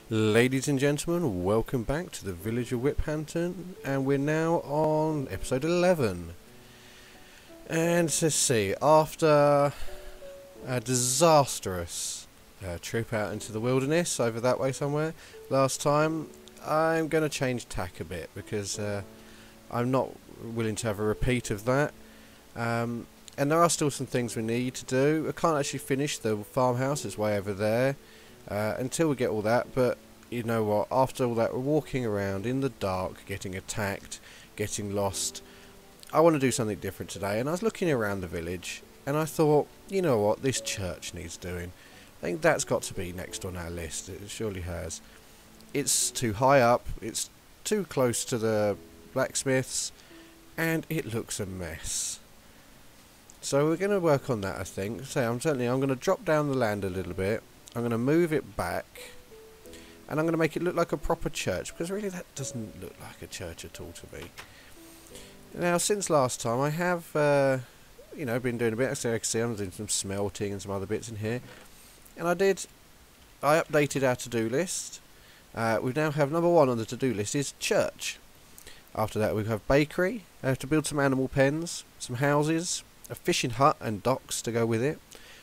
Ladies and gentlemen, welcome back to the village of Wiphampton, and we're now on episode 11. And let's see, after a disastrous trip out into the wilderness over that way somewhere last time, I'm going to change tack a bit because I'm not willing to have a repeat of that. And there are still some things we need to do. I can't actually finish the farmhouse, it's way over there. Until we get all that, but you know what, after all that, we're walking around in the dark, getting attacked, getting lost. I want to do something different today, and I was looking around the village, and I thought, you know what, this church needs doing. I think that's got to be next on our list, it surely has. It's too high up, it's too close to the blacksmiths, and it looks a mess. So we're going to work on that, I think. So I'm going to drop down the land a little bit. I'm going to move it back, and I'm going to make it look like a proper church, because really that doesn't look like a church at all to me. Now, since last time, I have, been doing a bit. So I can see I'm doing some smelting and some other bits in here, and I updated our to-do list. We now have number 1 on the to-do list is church. After that, we have bakery. I have to build some animal pens, some houses, a fishing hut and docks to go with it,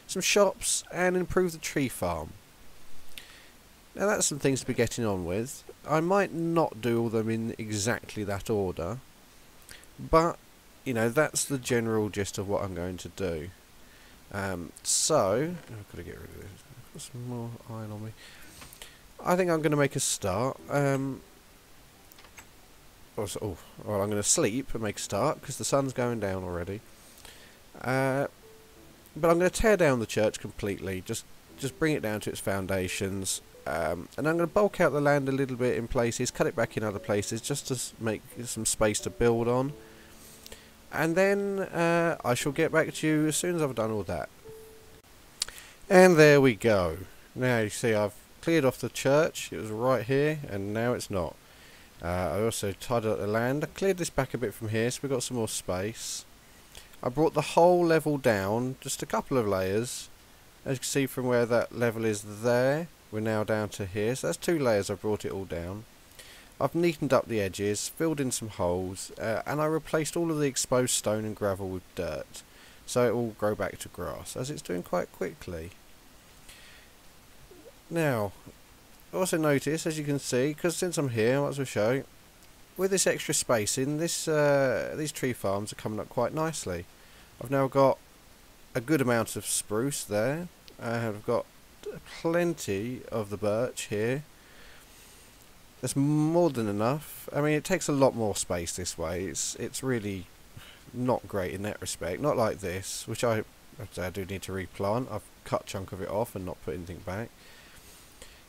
some shops, and improve the tree farm. Now that's some things to be getting on with. I might not do all of them in exactly that order, but you know, that's the general gist of what I'm going to do. So I've got to get rid of this. I've got some more iron on me. I think I'm going to make a start. I'm going to sleep and make a start because the sun's going down already. But I'm going to tear down the church completely, just bring it down to its foundations, and I'm going to bulk out the land a little bit in places, cut it back in other places, just to make some space to build on. And then I shall get back to you as soon as I've done all that. And there we go. Now you see I've cleared off the church, it was right here, and now it's not. I also tidied up the land, I cleared this back a bit from here so we've got some more space. I brought the whole level down, just a couple of layers. As you can see from where that level is there, we're now down to here. So that's 2 layers, I've brought it all down. I've neatened up the edges, filled in some holes, and I replaced all of the exposed stone and gravel with dirt. So it will grow back to grass, as it's doing quite quickly. Now, I also notice, as you can see, because since I'm here, I might as well show, with this extra spacing, these tree farms are coming up quite nicely. I've now got a good amount of spruce there. I've got plenty of the birch here. That's more than enough. I mean, it takes a lot more space this way. It's really not great in that respect. Not like this, which I do need to replant. I've cut a chunk of it off and not put anything back.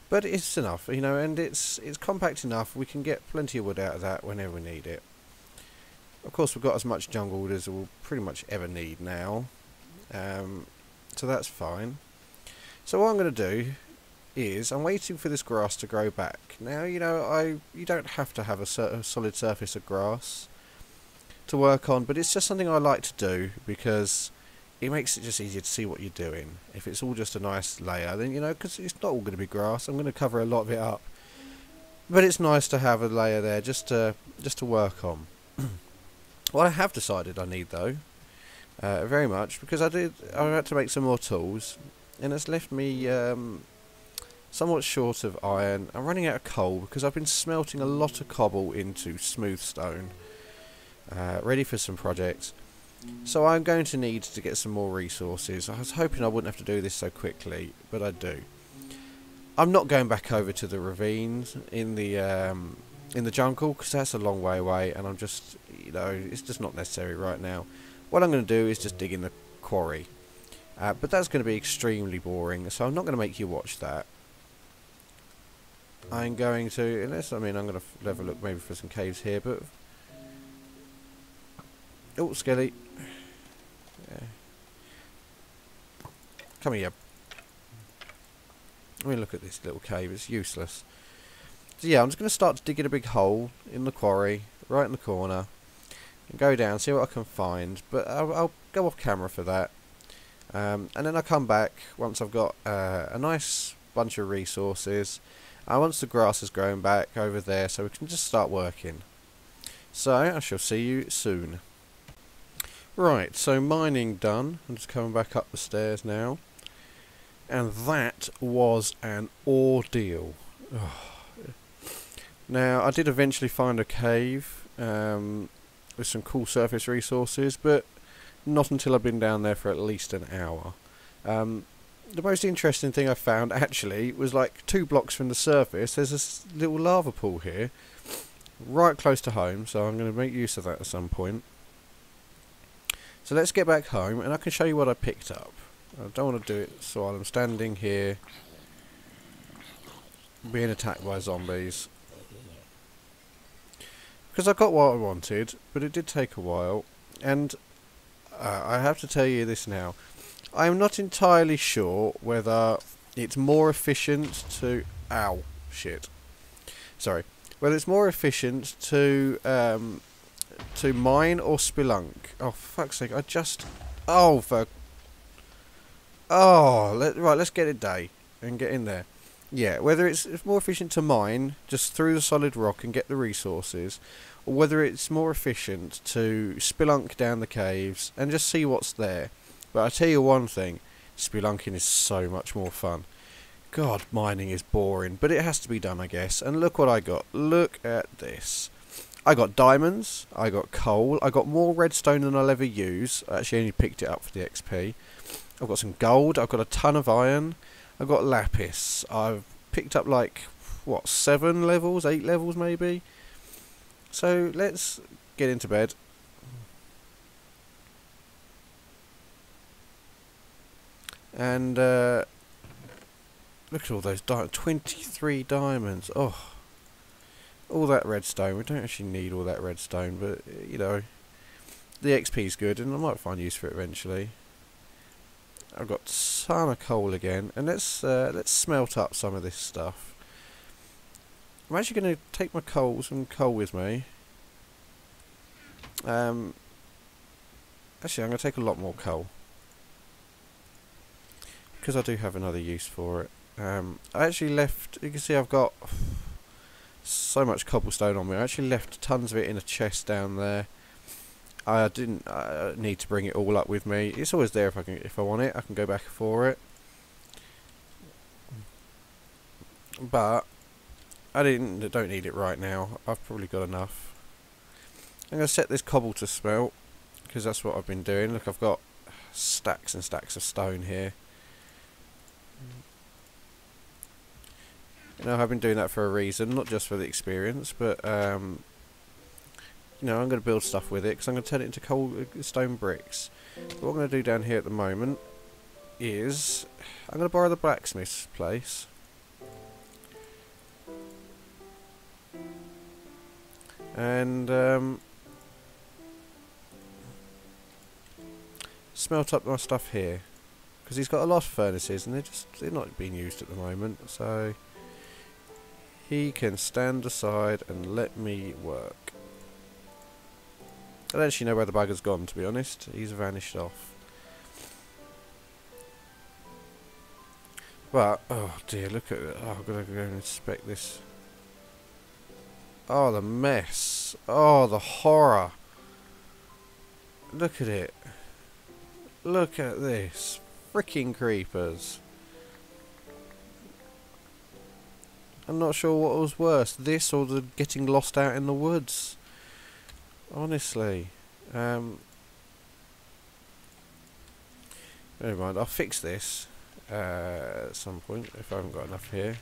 But it's enough, you know, and it's compact enough. We can get plenty of wood out of that whenever we need it. Of course, we've got as much jungle wood as we'll pretty much ever need now, so that's fine. So what I'm going to do is I'm waiting for this grass to grow back. Now, you know, you don't have to have a solid surface of grass to work on, but it's just something I like to do because it makes it just easier to see what you're doing. If it's all just a nice layer, then, you know, because it's not all going to be grass, I'm going to cover a lot of it up. But it's nice to have a layer there just to work on. What I have decided I need, though, very much, because I had to make some more tools, and it's left me somewhat short of iron. I'm running out of coal because I've been smelting a lot of cobble into smooth stone, ready for some projects. So I'm going to need to get some more resources. I was hoping I wouldn't have to do this so quickly, but I do. I'm not going back over to the ravines in the jungle because that's a long way away, and I'm just, you know, it's just not necessary right now. What I'm going to do is just dig in the quarry, but that's going to be extremely boring, so I'm not going to make you watch that. I'm going to, I'm going to have a look maybe for some caves here, but oh, Skelly. Yeah. Come here. Let me look at this little cave, it's useless. So yeah, I'm just going to start digging a big hole in the quarry, right in the corner, and go down, see what I can find, but I'll go off camera for that. And then I'll come back once I've got a nice bunch of resources, And once the grass is growing back over there, so we can just start working. So I shall see you soon. Right, so mining done. I'm just coming back up the stairs now. And that was an ordeal. Now, I did eventually find a cave with some cool surface resources, but not until I've been down there for at least an hour. The most interesting thing I found, actually, was like 2 blocks from the surface. There's this little lava pool here, right close to home, so I'm going to make use of that at some point. So let's get back home, and I can show you what I picked up. I don't want to do it so while I'm standing here being attacked by zombies. Because I got what I wanted, but it did take a while, and I have to tell you this now. I am not entirely sure whether it's more efficient to... Ow. Shit. Sorry. Whether it's more efficient to mine or spelunk. Oh, for fuck's sake. I just... Oh, fuck. Oh, right, let's get it day and get in there. Yeah, whether it's more efficient to mine just through the solid rock and get the resources, or whether it's more efficient to spelunk down the caves and just see what's there. But I tell you one thing, spelunking is so much more fun. God, mining is boring, but it has to be done, I guess. And look what I got. Look at this. I got diamonds, I got coal, I got more redstone than I'll ever use. I actually only picked it up for the XP. I've got some gold, I've got a ton of iron, I've got lapis. I've picked up like, what, 7 levels, 8 levels maybe? So let's get into bed. And look at all those diamonds, 23 diamonds. Oh, all that redstone. We don't actually need all that redstone, but you know, the XP's good, and I might find use for it eventually. I've got a ton of coal again, and let's smelt up some of this stuff. I'm actually going to take my some coal with me. Actually, I'm going to take a lot more coal, because I do have another use for it. I actually left, you can see I've got so much cobblestone on me. I actually left tons of it in a chest down there. I didn't need to bring it all up with me. It's always there if I want it. I can go back for it. But I don't need it right now. I've probably got enough. I'm going to set this cobble to smelt, because that's what I've been doing. Look, I've got stacks and stacks of stone here. You know, I've been doing that for a reason, not just for the experience, but you know, I'm going to build stuff with it, because I'm going to turn it into stone bricks. But what I'm going to do down here at the moment is I'm going to borrow the blacksmith's place. And smelt up my stuff here, because he's got a lot of furnaces and they're not being used at the moment, so he can stand aside and let me work. I don't actually know where the bugger's gone, to be honest. He's vanished off. But oh dear, look at it. Oh, I've got to go and inspect this. Oh, the mess. Oh, the horror. Look at it. Look at this. Freaking creepers. I'm not sure what was worse, this or the getting lost out in the woods. Honestly. Never mind, I'll fix this at some point if I haven't got enough here.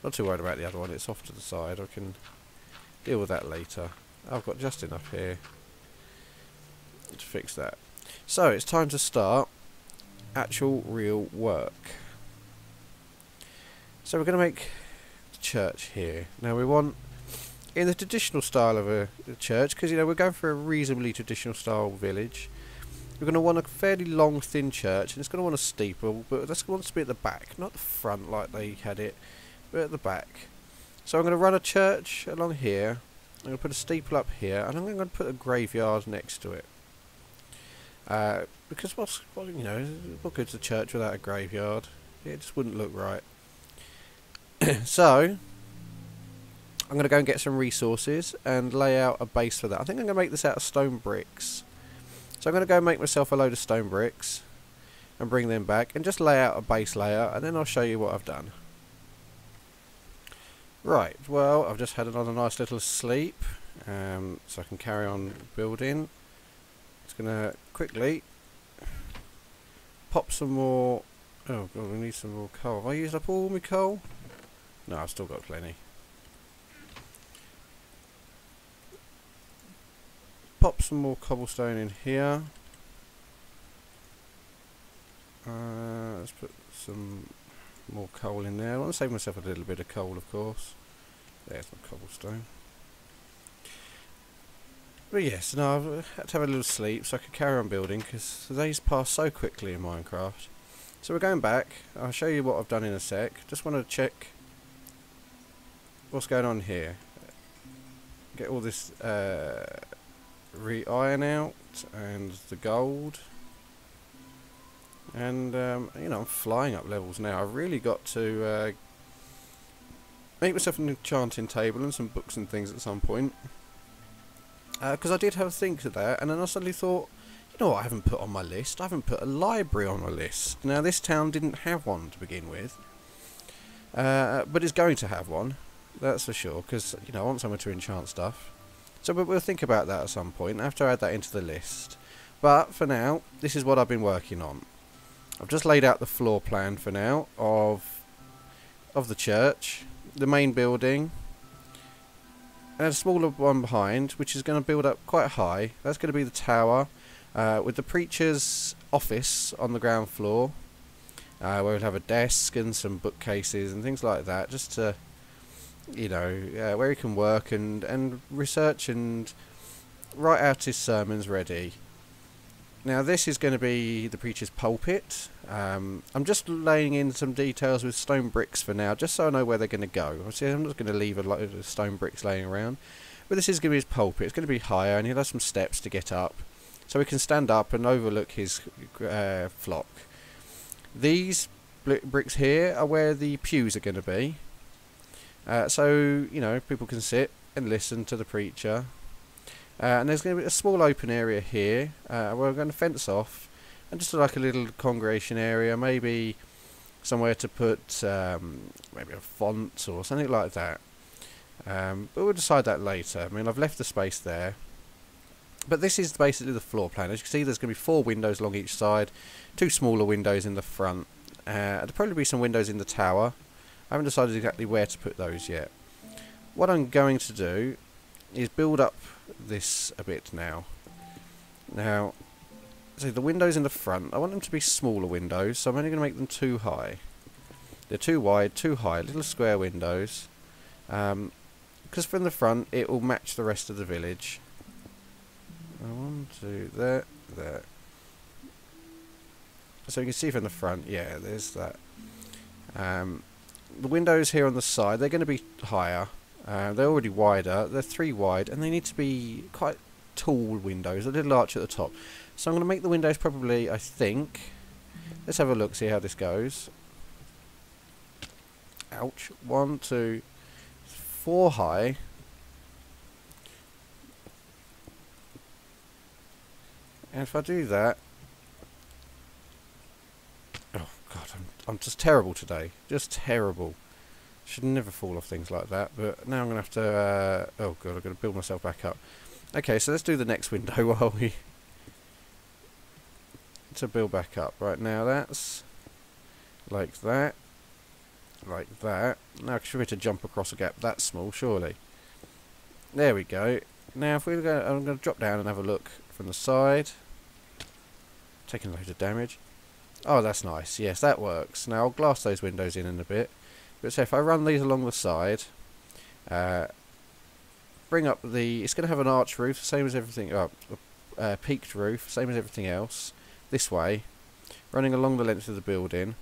Not too worried about the other one, it's off to the side. I can deal with that later. I've got just enough here to fix that. So it's time to start actual real work. So we're going to make the church here. Now we want in the traditional style of a church, because you know we're going for a reasonably traditional style village. We're going to want a fairly long thin church, and it's going to want a steeple, but that's going to be at the back, not the front like they had it, but at the back. So I'm going to run a church along here. I'm going to put a steeple up here, and I'm going to put a graveyard next to it. Because you know, what good's a church without a graveyard? It just wouldn't look right. So I'm going to go and get some resources and lay out a base for that. I think I'm going to make this out of stone bricks. So I'm going to go make myself a load of stone bricks and bring them back and just lay out a base layer, and then I'll show you what I've done. Right, well, I've just had another nice little sleep, so I can carry on building. It's going to quickly pop some more. Oh god, we need some more coal. Have I used up all my coal? No, I've still got plenty. Pop some more cobblestone in here. Let's put some more coal in there. I want to save myself a little bit of coal, of course. There's my cobblestone. But yes, no, I've had to have a little sleep so I could carry on building, because the days pass so quickly in Minecraft. So we're going back. I'll show you what I've done in a sec. Just want to check what's going on here. Get all this iron out and the gold. And you know, I'm flying up levels now. I've really got to make myself an enchanting table and some books and things at some point, because I did have a think of that, and then I suddenly thought, you know what I haven't put on my list? I haven't put a library on my list. Now this town didn't have one to begin with, but it's going to have one, that's for sure, because you know, I want somewhere to enchant stuff. So we'll think about that at some point. I have to add that into the list, but for now this is what I've been working on. I've just laid out the floor plan for now of the church, the main building, and a smaller one behind, which is going to build up quite high. That's going to be the tower, with the preacher's office on the ground floor, where we'll have a desk and some bookcases and things like that, just to, you know, where he can work and research and write out his sermons ready. Now this is going to be the preacher's pulpit. I'm just laying in some details with stone bricks for now, just so I know where they're going to go. Obviously I'm not going to leave a lot of stone bricks laying around, but this is going to be his pulpit. It's going to be higher, and he'll have some steps to get up, so he can stand up and overlook his flock. These bricks here are where the pews are going to be, so you know, people can sit and listen to the preacher. And there's going to be a small open area here, where we're going to fence off, and just like a little congregation area, maybe somewhere to put maybe a font or something like that. But we'll decide that later. I mean, I've left the space there. But this is basically the floor plan. As you can see, there's going to be 4 windows along each side, 2 smaller windows in the front. There'll probably be some windows in the tower. I haven't decided exactly where to put those yet. What I'm going to do is build up this a bit now. Now, so the windows in the front, I want them to be smaller windows, so I'm only going to make them too high. They're too wide, too high, little square windows. Because from the front, it will match the rest of the village. 1, 2, there, there. So you can see from the front, yeah, there's that. The windows here on the side, they're going to be higher. They're already wider, they're 3 wide, and they need to be quite tall windows, a little arch at the top. So I'm going to make the windows probably, I think, let's have a look, see how this goes. Ouch. 1, 2, 4 high. And if I do that, oh god, I'm just terrible today, just terrible. Should never fall off things like that, but now I'm going to have to, oh god, I've got to build myself back up. Okay, so let's do the next window while we, to build back up. Right, now that's like that, like that. Now I should be able to jump across a gap that small, surely. There we go. Now if we go, I'm going to drop down and have a look from the side. Taking a load of damage. Oh, that's nice. Yes, that works. Now I'll glass those windows in a bit. But so if I run these along the side, bring up the, it's going to have an arch roof, same as everything, peaked roof, same as everything else, this way, running along the length of the building.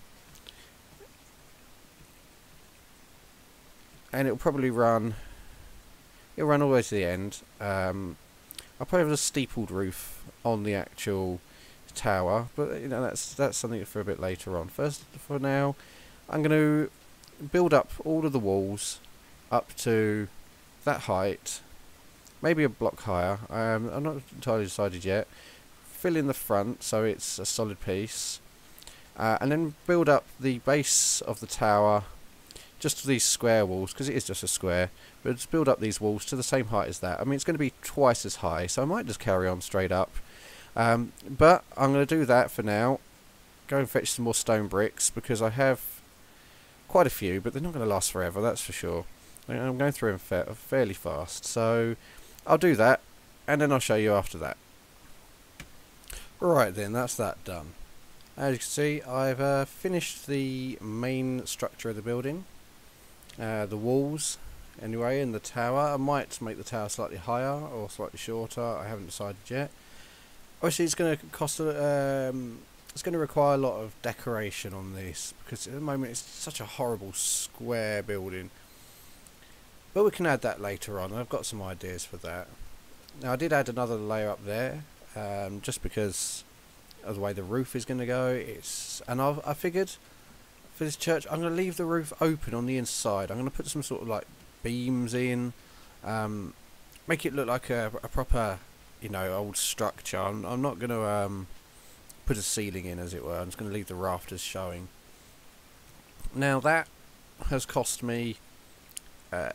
And it'll probably run, it'll run all the way to the end. I'll probably have a steepled roof on the actual tower, but you know, that's something for a bit later on. First, for now, I'm going to build up all of the walls up to that height, maybe a block higher. I'm not entirely decided yet. Fill in the front so it's a solid piece, and then build up the base of the tower just to these square walls, because it is just a square, but just build up these walls to the same height as that. I mean, it's going to be twice as high, so I might just carry on straight up, but I'm going to do that for now. Go and fetch some more stone bricks, because I have quite a few, but they're not going to last forever, that's for sure. I'm going through them fairly fast, so I'll do that, and then I'll show you after that. Right then, that's that done. As you can see, I've finished the main structure of the building. The walls, anyway, and the tower. I might make the tower slightly higher or slightly shorter. I haven't decided yet. Obviously, it's going to cost it's going to require a lot of decoration on this, because at the moment it's such a horrible square building. But we can add that later on. I've got some ideas for that. Now, I did add another layer up there, just because of the way the roof is going to go. And I figured for this church, I'm going to leave the roof open on the inside. I'm going to put some sort of like beams in, make it look like a proper, you know, old structure. I'm not going to put a ceiling in, as it were. I'm just going to leave the rafters showing. Now that has cost me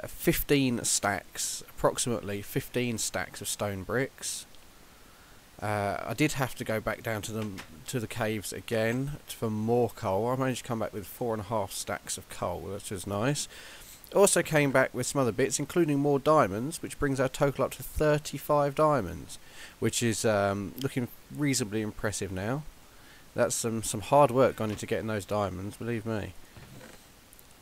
15 stacks, approximately 15 stacks of stone bricks. I did have to go back down to the caves again for more coal. I managed to come back with 4.5 stacks of coal, which was nice. Also came back with some other bits, including more diamonds, which brings our total up to 35 diamonds, which is looking reasonably impressive now. That's some hard work gone into getting those diamonds, believe me.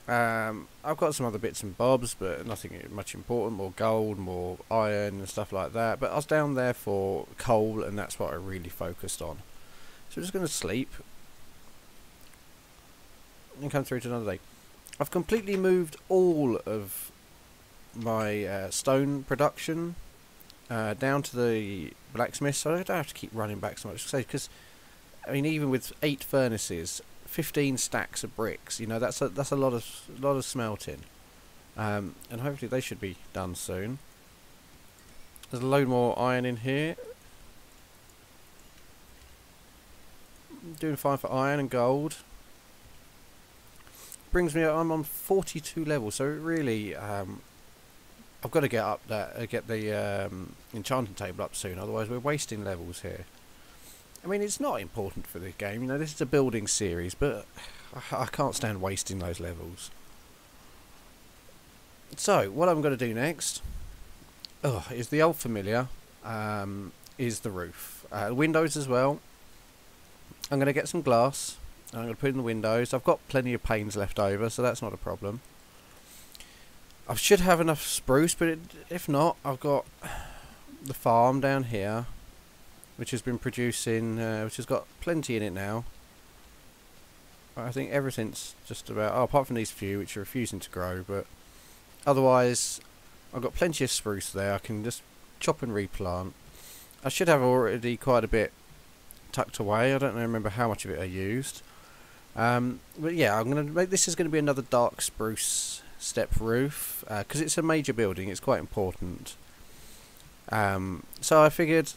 I've got some other bits and bobs, but nothing much important. More gold, more iron and stuff like that. But I was down there for coal, and that's what I really focused on. So I'm just going to sleep and come through to another day. I've completely moved all of my stone production down to the blacksmith, so I don't have to keep running back so much. Because I mean, even with 8 furnaces, 15 stacks of bricks, you know, that's a lot of smelting, and hopefully they should be done soon. There's a load more iron in here. Doing fine for iron and gold. Brings me, I'm on 42 levels, so really, I've got to get up that, get the enchanting table up soon. Otherwise, we're wasting levels here. I mean, it's not important for this game, you know, this is a building series, but I can't stand wasting those levels. So, what I'm going to do next is the old familiar, is the roof. Windows as well. I'm going to get some glass, and I'm going to put in the windows. I've got plenty of panes left over, so that's not a problem. I should have enough spruce, but if not, I've got the farm down here, which has been producing, which has got plenty in it now. I think everything's just about, apart from these few which are refusing to grow, but otherwise I've got plenty of spruce there. I can just chop and replant. I should have already quite a bit tucked away. I don't remember how much of it I used. But yeah, I'm going to make, this is going to be another dark spruce step roof, because it's a major building, it's quite important. So I figured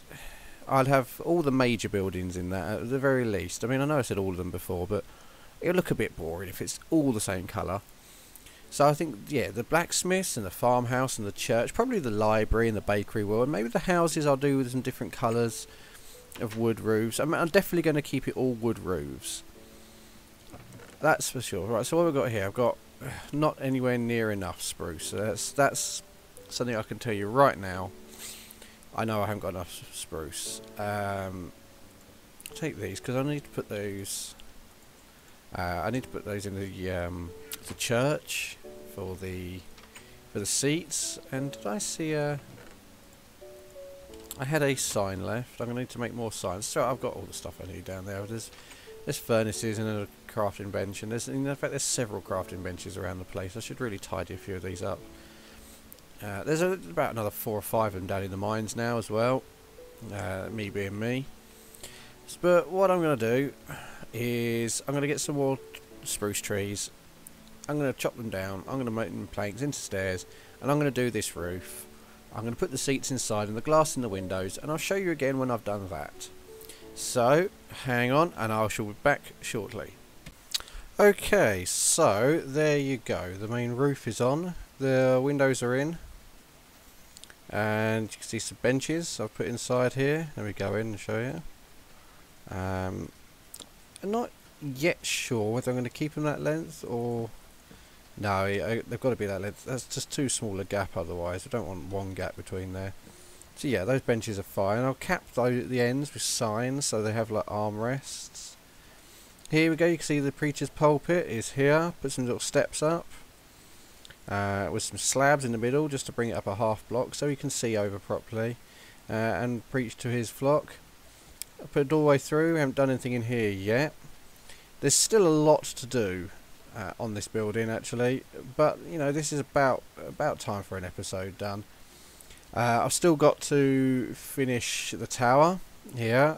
I'll have all the major buildings in that at the very least. I mean, I know I said all of them before, but it'll look a bit boring if it's all the same colour. So I think, yeah, the blacksmiths and the farmhouse and the church, probably the library and the bakery will, and maybe the houses I'll do with some different colours of wood roofs. I'm definitely going to keep it all wood roofs. That's for sure. Right, so what we've got here, I've got not anywhere near enough spruce. So that's something I can tell you right now. I know I haven't got enough spruce. I'll take these because I need to put those. I need to put those in the church for the seats. And did I see a? I had a sign left. I'm gonna need to make more signs. So I've got all the stuff I need down there. There's furnaces and a crafting bench, and in fact there's several crafting benches around the place. I should really tidy a few of these up. There's about another 4 or 5 of them down in the mines now as well, me being me. But what I'm going to do is I'm going to get some more spruce trees, I'm going to chop them down, I'm going to make them planks into stairs, and I'm going to do this roof. I'm going to put the seats inside and the glass in the windows, and I'll show you again when I've done that. So, hang on, and I shall be back shortly. Okay, so there you go. The main roof is on, the windows are in, and you can see some benches I've put inside here. Let me go in and show you. I'm not yet sure whether I'm going to keep them that length or... No, they've got to be that length. That's just too small a gap otherwise. I don't want one gap between there. So yeah, those benches are fine. I'll cap the ends with signs so they have like armrests. Here we go, you can see the preacher's pulpit is here. Put some little steps up with some slabs in the middle just to bring it up a half block so he can see over properly and preach to his flock. I put a doorway through, haven't done anything in here yet. There's still a lot to do on this building actually, but you know, this is about time for an episode done. I've still got to finish the tower here.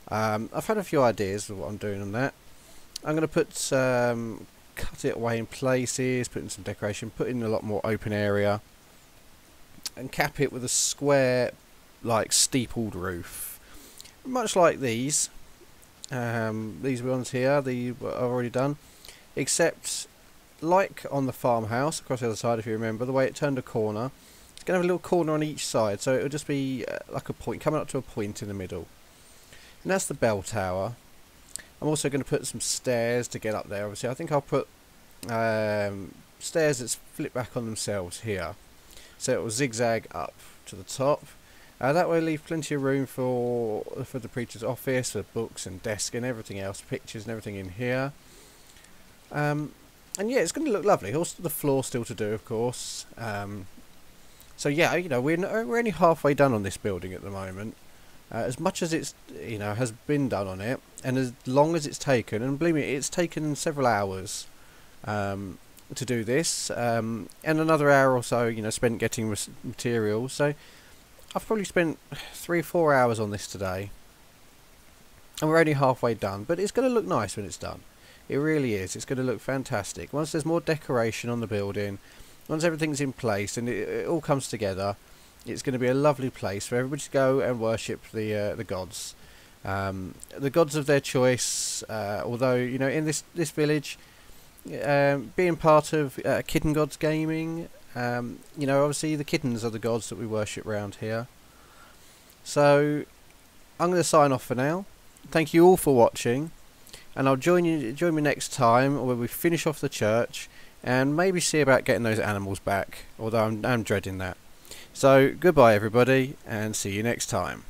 I've had a few ideas of what I'm doing on that. I'm going to put cut it away in places, put in some decoration, put in a lot more open area, and cap it with a square, like steepled roof, much like these ones here. I've already done, except like on the farmhouse across the other side. If you remember the way it turned a corner, it's going to have a little corner on each side, so it'll just be like a point coming up to a point in the middle. And that's the bell tower. I'm also going to put some stairs to get up there. Obviously, I think I'll put stairs that flip back on themselves here, so it will zigzag up to the top. That way, leave plenty of room for the preacher's office, for books and desk and everything else, pictures and everything in here. And yeah, it's going to look lovely. Also, the floor still to do, of course. So yeah, you know, we're only halfway done on this building at the moment. As much as it's, you know, has been done on it, and as long as it's taken, and believe me, it's taken several hours to do this, and another hour or so, you know, spent getting materials. So I've probably spent 3 or 4 hours on this today, and we're only halfway done. But it's going to look nice when it's done. It really is. It's going to look fantastic once there's more decoration on the building. Once everything's in place and it all comes together, it's going to be a lovely place for everybody to go and worship the gods, the gods of their choice. Although, you know, in this village, being part of Kitten Gods Gaming, you know, obviously the kittens are the gods that we worship around here. So I'm going to sign off for now. Thank you all for watching, and I'll join me next time when we finish off the church and maybe see about getting those animals back. Although I'm dreading that. So goodbye everybody, and see you next time.